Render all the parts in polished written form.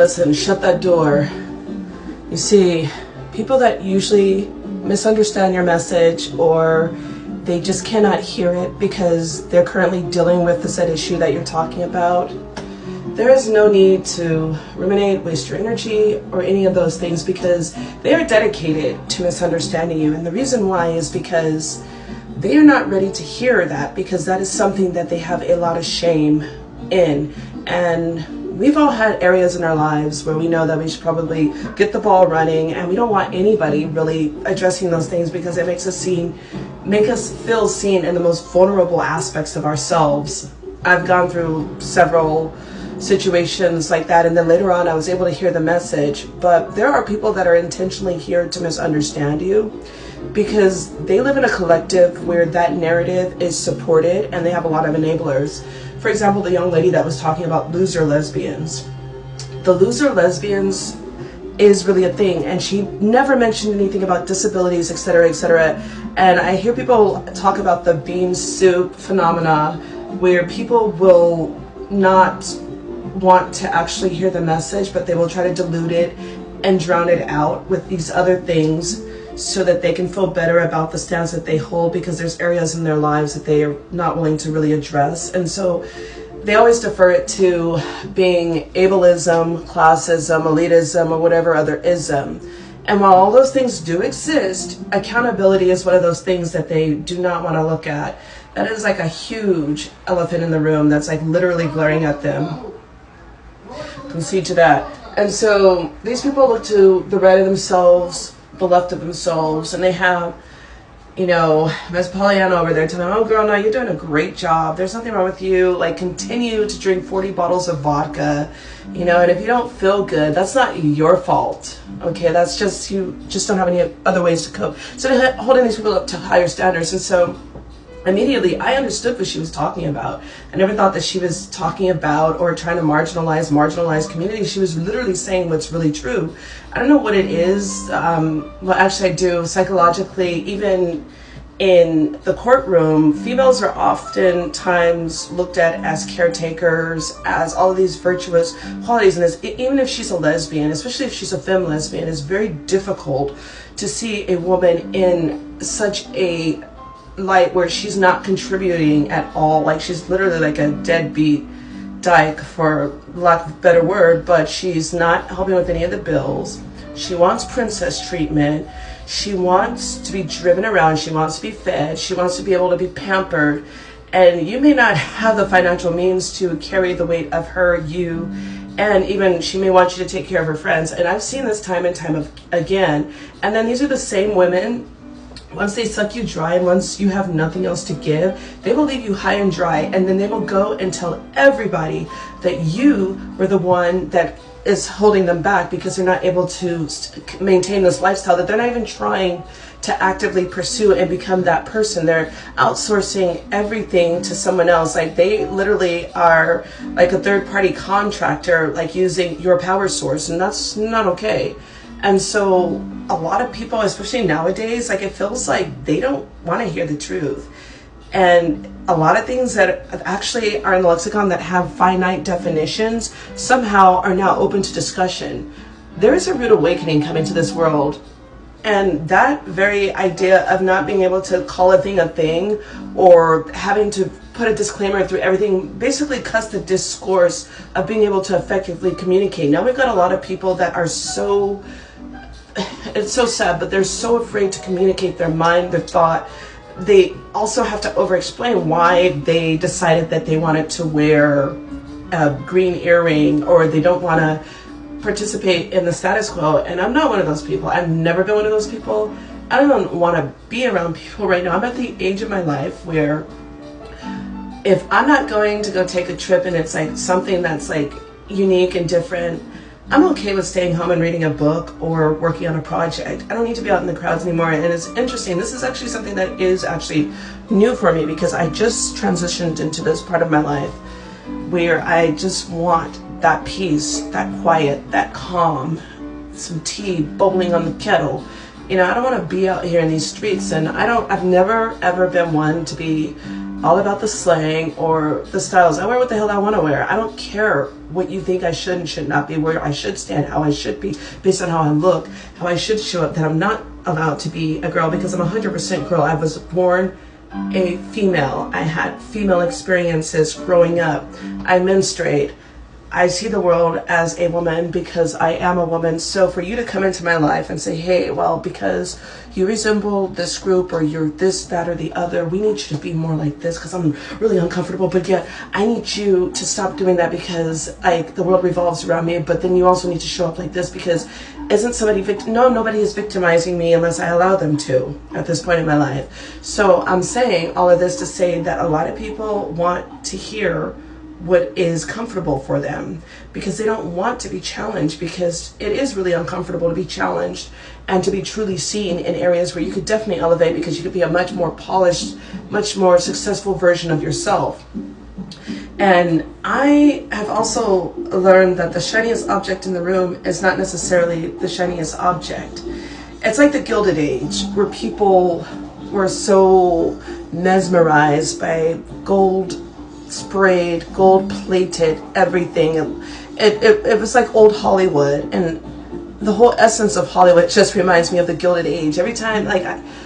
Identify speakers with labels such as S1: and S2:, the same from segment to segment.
S1: Listen, shut that door. You see, people that usually misunderstand your message, or they just cannot hear it because they're currently dealing with the said issue that you're talking about, there is no need to ruminate, waste your energy, or any of those things, because they are dedicated to misunderstanding you. And the reason why is because they are not ready to hear that, because that is something that they have a lot of shame in. And we've all had areas in our lives where we know that we should probably get the ball running, and we don't want anybody really addressing those things because it makes us feel seen in the most vulnerable aspects of ourselves. I've gone through several situations like that, and then later on I was able to hear the message. But there are people that are intentionally here to misunderstand you, because they live in a collective where that narrative is supported, and they have a lot of enablers. For example, the young lady that was talking about loser lesbians. The loser lesbians is really a thing, and she never mentioned anything about disabilities, etc., etc. And I hear people talk about the bean soup phenomena, where people will not want to actually hear the message, but they will try to dilute it and drown it out with these other things so that they can feel better about the stance that they hold, because there's areas in their lives that they are not willing to really address. And so they always defer it to being ableism, classism, elitism, or whatever other ism. And while all those things do exist, accountability is one of those things that they do not want to look at. That is like a huge elephant in the room that's like literally glaring at them. Concede to that. And so these people look to the right of themselves, the left of themselves, and they have, you know, Miss Pollyanna over there telling them, oh girl, no, you're doing a great job. There's nothing wrong with you. Like, continue to drink 40 bottles of vodka, you know, and if you don't feel good, that's not your fault. Okay, that's just, you just don't have any other ways to cope. So they're holding these people up to higher standards. And so immediately I understood what she was talking about. I never thought that she was talking about or trying to marginalize communities. She was literally saying what's really true. I don't know what it is. Well, actually I do. Psychologically, even in the courtroom, females are oftentimes looked at as caretakers, as all of these virtuous qualities. And even if she's a lesbian, especially if she's a femme lesbian, it's very difficult to see a woman in such a light where she's not contributing at all. Like, she's literally like a deadbeat dyke, for lack of a better word, but she's not helping with any of the bills. She wants princess treatment. She wants to be driven around. She wants to be fed. She wants to be able to be pampered. And you may not have the financial means to carry the weight of her, you, and even she may want you to take care of her friends. And I've seen this time and time again. And then these are the same women, once they suck you dry and once you have nothing else to give, they will leave you high and dry, and then they will go and tell everybody that you were the one that is holding them back, because they're not able to maintain this lifestyle that they're not even trying to actively pursue and become that person. They're outsourcing everything to someone else. Like, they literally are like a third-party contractor, like using your power source, and that's not okay. And so a lot of people, especially nowadays, like, it feels like they don't want to hear the truth. And a lot of things that actually are in the lexicon that have finite definitions somehow are now open to discussion. There is a rude awakening coming to this world. And that very idea of not being able to call a thing, or having to put a disclaimer through everything, basically cuts the discourse of being able to effectively communicate. Now we've got a lot of people that are so, it's so sad, but they're so afraid to communicate their mind, their thought. They also have to over-explain why they decided that they wanted to wear a green earring, or they don't want to participate in the status quo. And I'm not one of those people. I've never been one of those people. I don't want to be around people right now. I'm at the age of my life where if I'm not going to go take a trip and it's like something that's like unique and different, I'm okay with staying home and reading a book or working on a project. I don't need to be out in the crowds anymore. And it's interesting. This is actually something that is actually new for me, because I just transitioned into this part of my life where I just want that peace, that quiet, that calm, some tea bubbling on the kettle. You know, I don't want to be out here in these streets, and I've never ever been one to be all about the slang or the styles. I wear what the hell I want to wear. I don't care what you think I should and should not be, where I should stand, how I should be, based on how I look, how I should show up, that I'm not allowed to be a girl because I'm 100% girl. I was born a female. I had female experiences growing up. I menstruate. I see the world as a woman because I am a woman. So for you to come into my life and say, hey, well, because you resemble this group or you're this, that, or the other, we need you to be more like this because I'm really uncomfortable. But yet I need you to stop doing that because the world revolves around me. But then you also need to show up like this because isn't somebody No, nobody is victimizing me unless I allow them to at this point in my life. So I'm saying all of this to say that a lot of people want to hear what is comfortable for them because they don't want to be challenged, because it is really uncomfortable to be challenged and to be truly seen in areas where you could definitely elevate, because you could be a much more polished, much more successful version of yourself. And I have also learned that the shiniest object in the room is not necessarily the shiniest object. It's like the Gilded Age, where people were so mesmerized by gold sprayed, gold plated everything. It was like old Hollywood, and the whole essence of Hollywood just reminds me of the Gilded Age. Every time,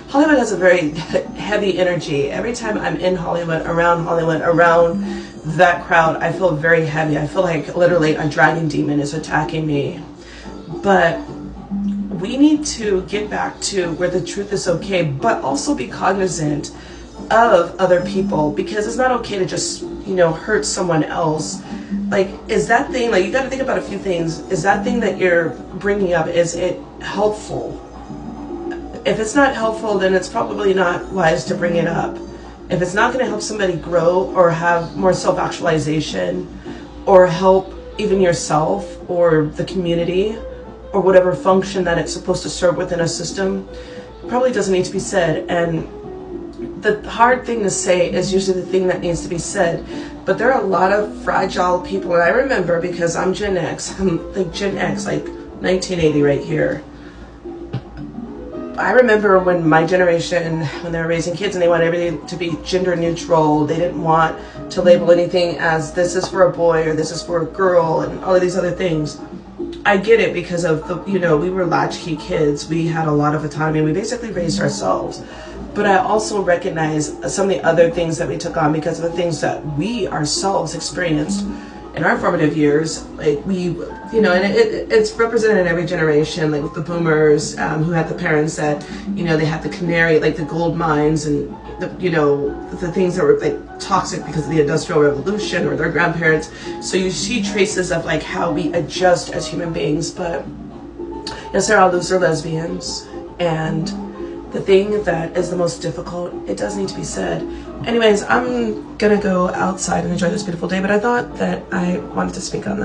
S1: Hollywood has a very heavy energy. Every time I'm in Hollywood, around that crowd, I feel very heavy. I feel like literally a dragon demon is attacking me. But we need to get back to where the truth is okay, but also be cognizant of other people, because it's not okay to just, hurt someone else. Is that thing, you got to think about a few things. Is that thing that you're bringing up, is it helpful? If it's not helpful, then it's probably not wise to bring it up. If it's not going to help somebody grow or have more self-actualization or help even yourself or the community or whatever function that it's supposed to serve within a system, it probably doesn't need to be said. And the hard thing to say is usually the thing that needs to be said. But there are a lot of fragile people, and I remember, because I'm Gen X, I'm like Gen X, like 1980 right here. I remember when my generation, when they were raising kids and they wanted everything to be gender neutral, they didn't want to label anything as this is for a boy or this is for a girl and all of these other things. I get it, because of we were latchkey kids. We had a lot of autonomy. We basically raised ourselves. But I also recognize some of the other things that we took on because of the things that we ourselves experienced in our formative years. And it's represented in every generation, like with the boomers who had the parents that, they had the canary, like the gold mines and the things that were toxic because of the Industrial Revolution, or their grandparents. So you see traces of how we adjust as human beings. But yes, there are those are lesbians, and the thing that is the most difficult, it does need to be said. Anyways, I'm gonna go outside and enjoy this beautiful day, but I thought that I wanted to speak on that.